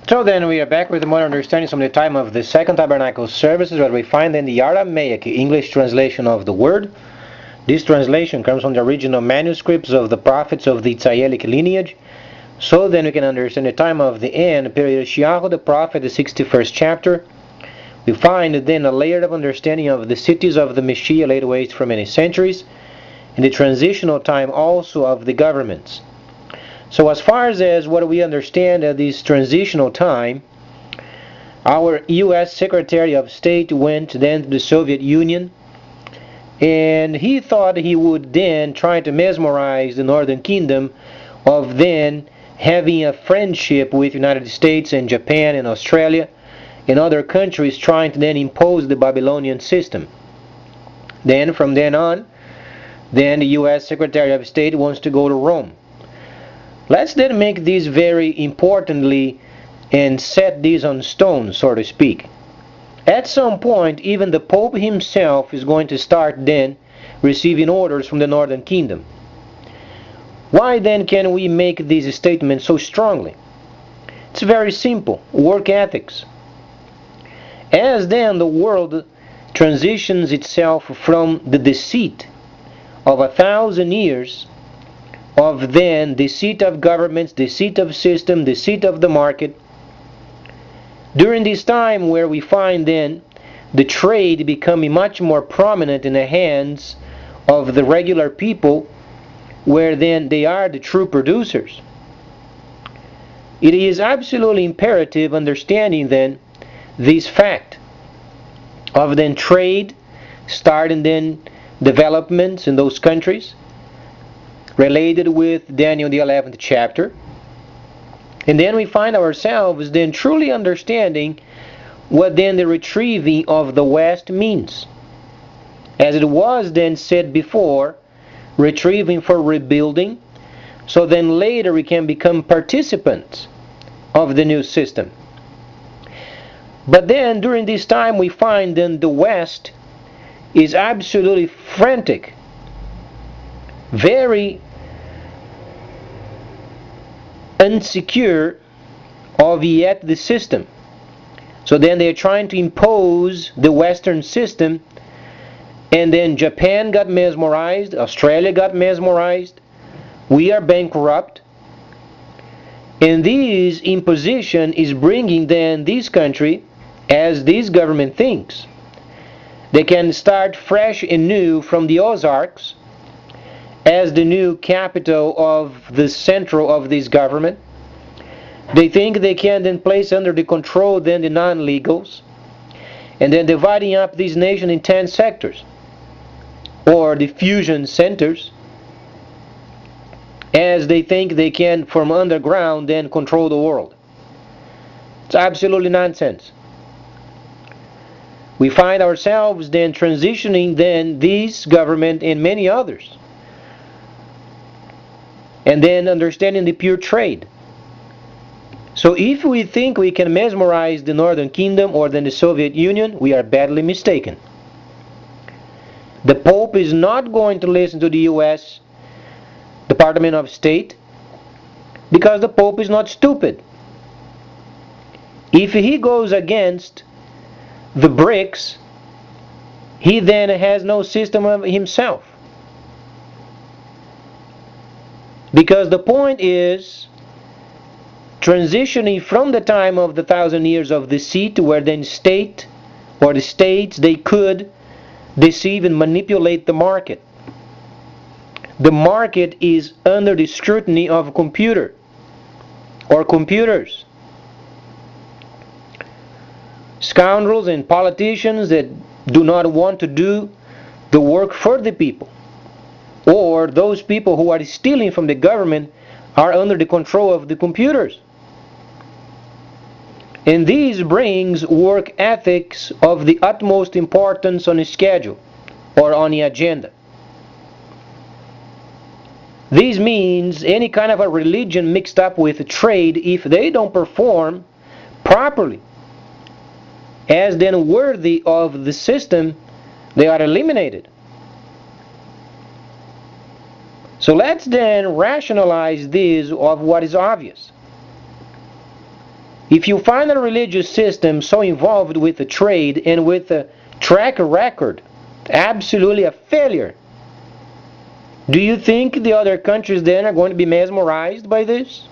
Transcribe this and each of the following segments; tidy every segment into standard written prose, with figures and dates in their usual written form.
So then we are back with more understanding from the time of the Second Tabernacle services, where we find in the Aramaic English translation of the word. This translation comes from the original manuscripts of the prophets of the Tzayelic lineage. So then we can understand the time of the end, period Shiahu the prophet, the 61st chapter. We find then a layer of understanding of the cities of the Messiah laid waste for many centuries, and the transitional time also of the governments. So as far as what we understand at this transitional time, our U.S. Secretary of State went then to the Soviet Union, and he thought he would then try to mesmerize the Northern Kingdom of then having a friendship with the United States and Japan and Australia and other countries, trying to then impose the Babylonian system. Then from then on, then the U.S. Secretary of State wants to go to Rome. Let's then make this very importantly and set this on stone, so to speak. At some point, even the Pope himself is going to start then receiving orders from the Northern Kingdom. Why then can we make these statements so strongly? It's very simple. Work ethics. As then the world transitions itself from the deceit of 1,000 years of then deceit of governments, deceit of system, deceit of the market, during this time where we find then the trade becoming much more prominent in the hands of the regular people, where then they are the true producers, it is absolutely imperative understanding then this fact of then trade starting then developments in those countries related with Daniel the 11th chapter. And then we find ourselves then truly understanding what then the retrieving of the West means. As it was then said before, retrieving for rebuilding, so then later we can become participants of the new system. But then during this time we find then the West is absolutely frantic, very unsecure of yet the system. So then they're trying to impose the Western system, and then Japan got mesmerized, Australia got mesmerized, we are bankrupt, and this imposition is bringing then this country, as this government thinks, they can start fresh and new from the Ozarks as the new capital of the central of this government. They think they can then place under the control then the non-legals, and then dividing up this nation in 10 sectors, or the fusion centers, as they think they can from underground then control the world. It's absolutely nonsense. We find ourselves then transitioning then this government and many others, and then understanding the pure trade. So if we think we can mesmerize the Northern Kingdom or then the Soviet Union, we are badly mistaken. The Pope is not going to listen to the U.S. Department of State, because the Pope is not stupid. If he goes against the BRICS, he then has no system of himself. Because the point is transitioning from the time of the 1,000 years of deceit, where then state or the states, they could deceive and manipulate the market. The market is under the scrutiny of a computer or computers. Scoundrels and politicians that do not want to do the work for the people, or those people who are stealing from the government, are under the control of the computers. And this brings work ethics of the utmost importance on a schedule or on the agenda. This means any kind of a religion mixed up with trade, if they don't perform properly as then worthy of the system, they are eliminated. So let's then rationalize this of what is obvious. If you find a religious system so involved with the trade and with a track record, absolutely a failure, do you think the other countries then are going to be mesmerized by this?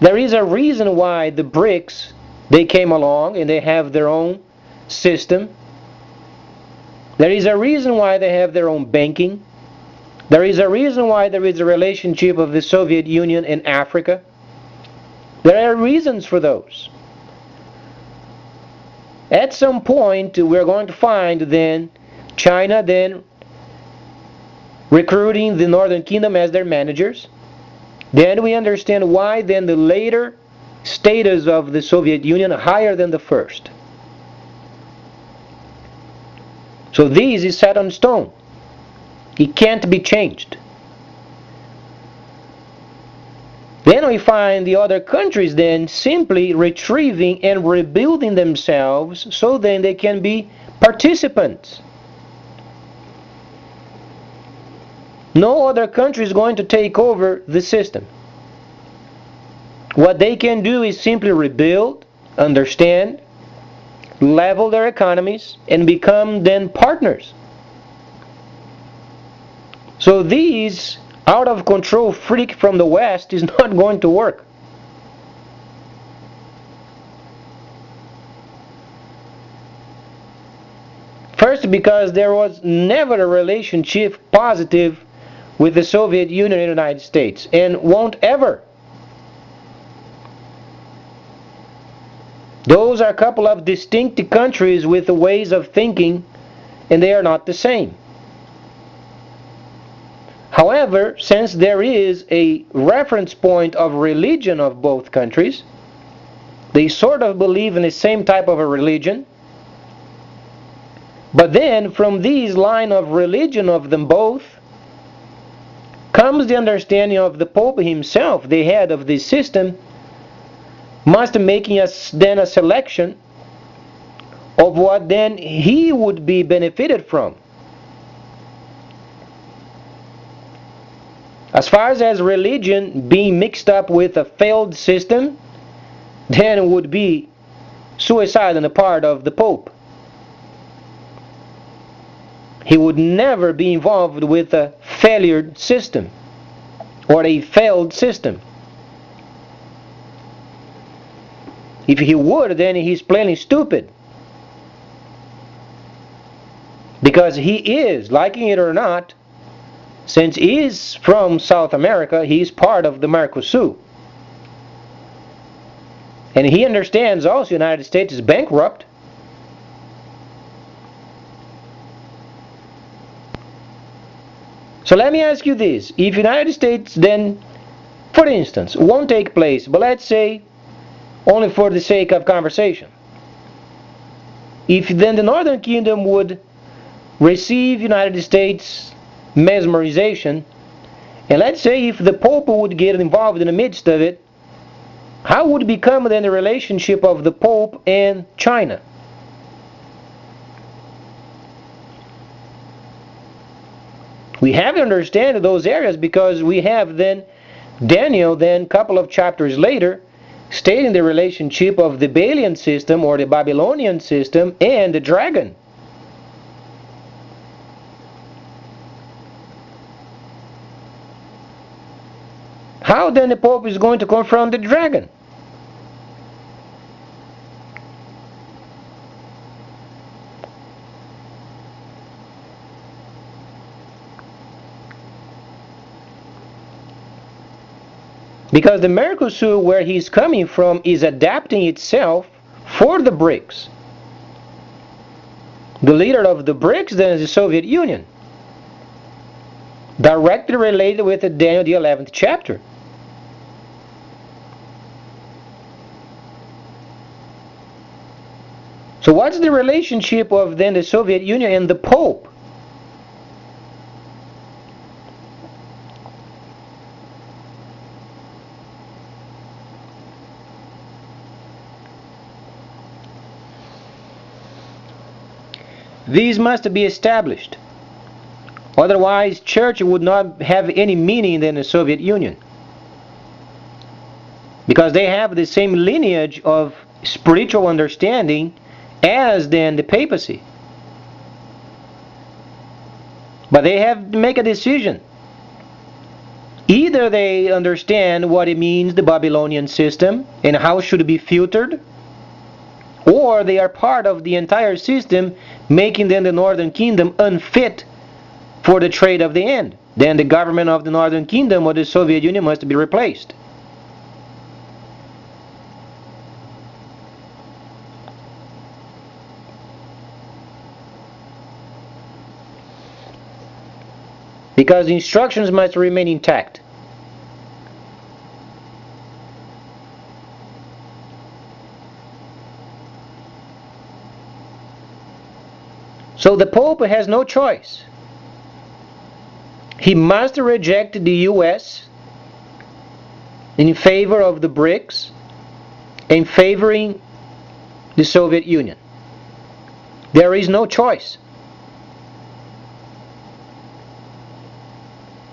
There is a reason why the BRICS, they came along and they have their own system. There is a reason why they have their own banking. There is a reason why there is a relationship of the Soviet Union and Africa. There are reasons for those. At some point, we're going to find then China then recruiting the Northern Kingdom as their managers. Then we understand why then the later status of the Soviet Union higher than the first. So this is set on stone. It can't be changed. Then we find the other countries then simply retrieving and rebuilding themselves so then they can be participants. No other country is going to take over the system. What they can do is simply rebuild, understand, level their economies, and become then partners. So these out-of-control freak from the West is not going to work. First, because there was never a relationship positive with the Soviet Union and the United States, and won't ever. Those are a couple of distinct countries with the ways of thinking, and they are not the same. However, since there is a reference point of religion of both countries, they sort of believe in the same type of a religion, but then from these line of religion of them both comes the understanding of the Pope himself, the head of this system, must making us then a selection of what then he would be benefited from. As far as religion being mixed up with a failed system, then it would be suicide on the part of the Pope. He would never be involved with a failure system or a failed system. If he would, then he's plainly stupid. Because he is, liking it or not, since he is from South America, he is part of the Mercosur. And he understands also the United States is bankrupt. So let me ask you this. If the United States then, for instance, won't take place, but let's say, only for the sake of conversation, if then the Northern Kingdom would receive United States mesmerization, and let's say if the Pope would get involved in the midst of it, how would become then the relationship of the Pope and China? We have to understand those areas because we have then Daniel, then a couple of chapters later, stating the relationship of the Balian system or the Babylonian system and the dragon. How then the Pope is going to confront the dragon? Because the Mercosur, where he's coming from, is adapting itself for the BRICS. The leader of the BRICS then is the Soviet Union, directly related with the Daniel the 11th chapter. So what's the relationship of then the Soviet Union and the Pope? These must be established. Otherwise, church would not have any meaning in the Soviet Union. because they have the same lineage of spiritual understanding as then the papacy. But they have to make a decision. Either they understand what it means, the Babylonian system, and how it should be filtered, or they are part of the entire system, making then the Northern Kingdom unfit for the trade of the end. Then the government of the Northern Kingdom or the Soviet Union must be replaced. Because the instructions must remain intact. So the Pope has no choice. He must reject the US in favor of the BRICS and favoring the Soviet Union. There is no choice.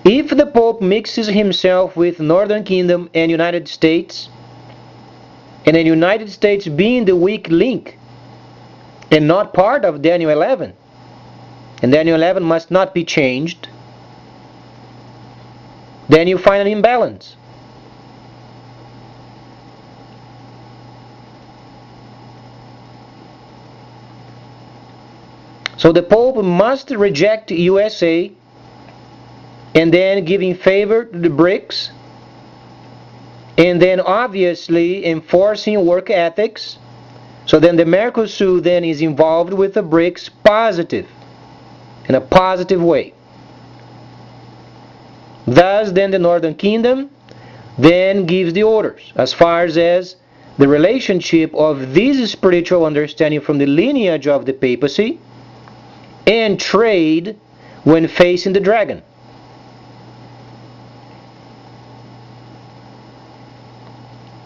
If the Pope mixes himself with Northern Kingdom and United States, and the United States being the weak link and not part of Daniel 11, and Daniel 11 must not be changed, then you find an imbalance. So the Pope must reject USA and then giving favor to the BRICS, and then obviously enforcing work ethics. So then the Mercosur then is involved with the BRICS in a positive way. Thus then the Northern Kingdom then gives the orders as far as the relationship of this spiritual understanding from the lineage of the papacy and trade when facing the dragon.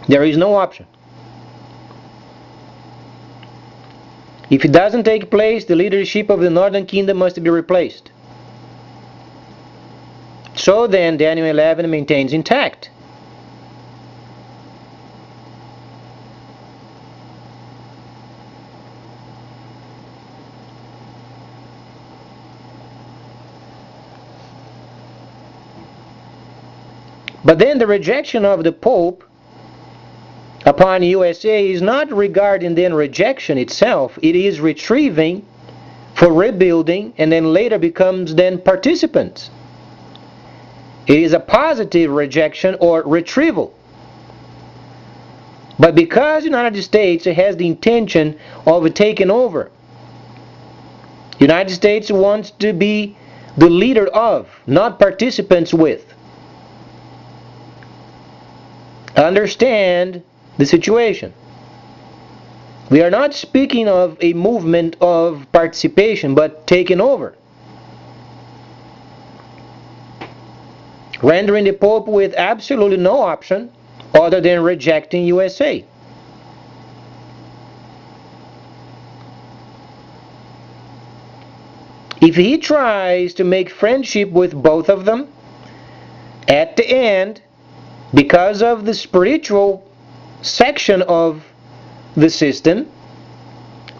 There is no option. If it doesn't take place, the leadership of the Northern Kingdom must be replaced. So then Daniel 11 maintains intact. But then the rejection of the Pope upon USA is not regarding then rejection itself, it is retrieving for rebuilding and then later becomes then participants. It is a positive rejection or retrieval. But because the United States has the intention of taking over, the United States wants to be the leader of, not participants with. Understand the situation. We are not speaking of a movement of participation, but taking over. Rendering the Pope with absolutely no option other than rejecting USA. If he tries to make friendship with both of them, at the end, because of the spiritual section of the system,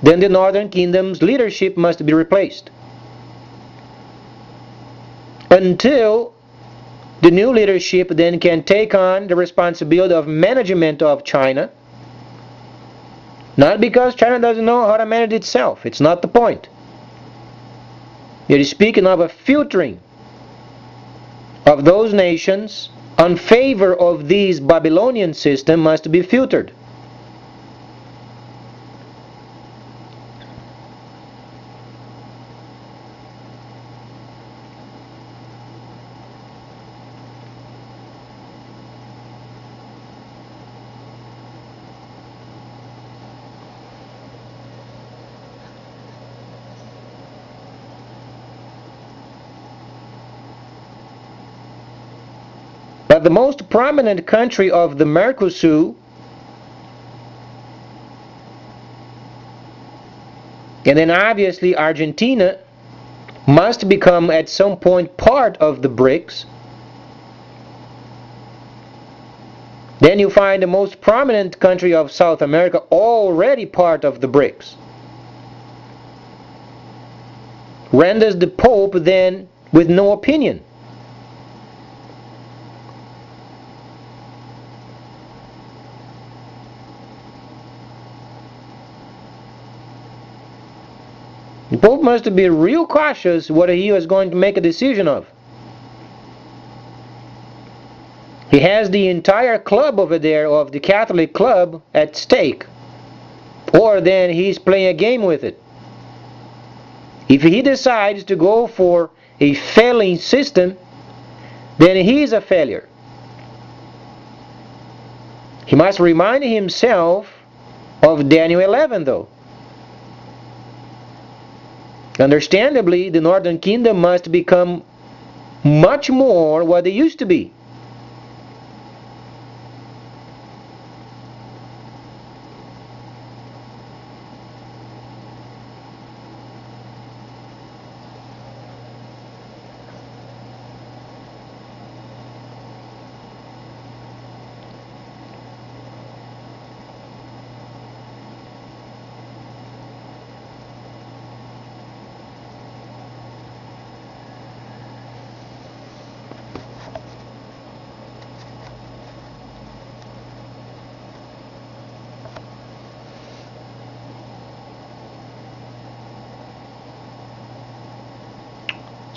then the Northern Kingdom's leadership must be replaced. Until the new leadership then can take on the responsibility of management of China. Not because China doesn't know how to manage itself. It's not the point. It is speaking of a filtering of those nations in favor of this Babylonian system must be filtered. But the most prominent country of the Mercosur, and then obviously Argentina, must become at some point part of the BRICS. Then you find the most prominent country of South America already part of the BRICS. Renders the Pope then with no opinion. The Pope must be real cautious what he is going to make a decision of. He has the entire club over there of the Catholic club at stake. Or then he's playing a game with it. If he decides to go for a failing system, then he is a failure. He must remind himself of Daniel 11 though. Understandably, the Northern Kingdom must become much more what they used to be.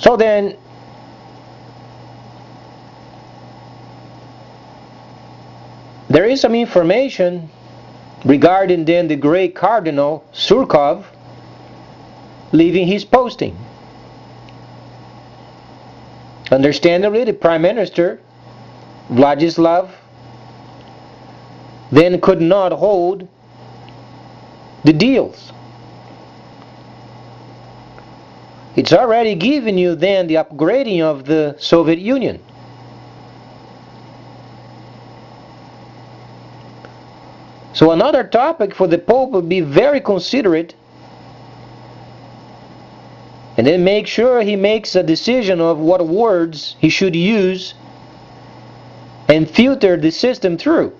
So then, there is some information regarding then the great Cardinal Surkov leaving his posting. Understandably, the Prime Minister, Vladislav, then could not hold the deals. It's already given you then the upgrading of the Soviet Union. So another topic for the Pope would be very considerate and then make sure he makes a decision of what words he should use and filter the system through.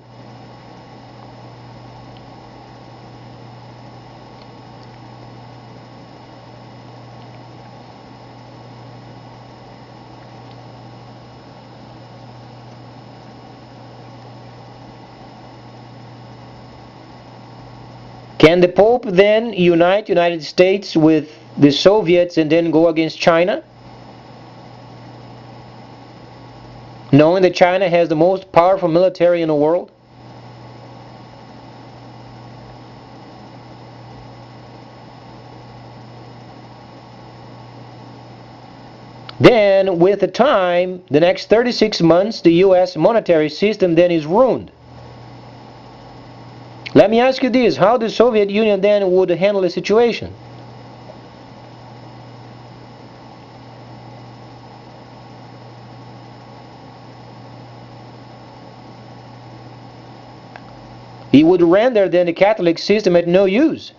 Can the Pope then unite United States with the Soviets and then go against China? Knowing that China has the most powerful military in the world? Then, with the time, the next 36 months, the US monetary system then is ruined. Let me ask you this, how the Soviet Union then would handle the situation? It would render then the Catholic system at no use.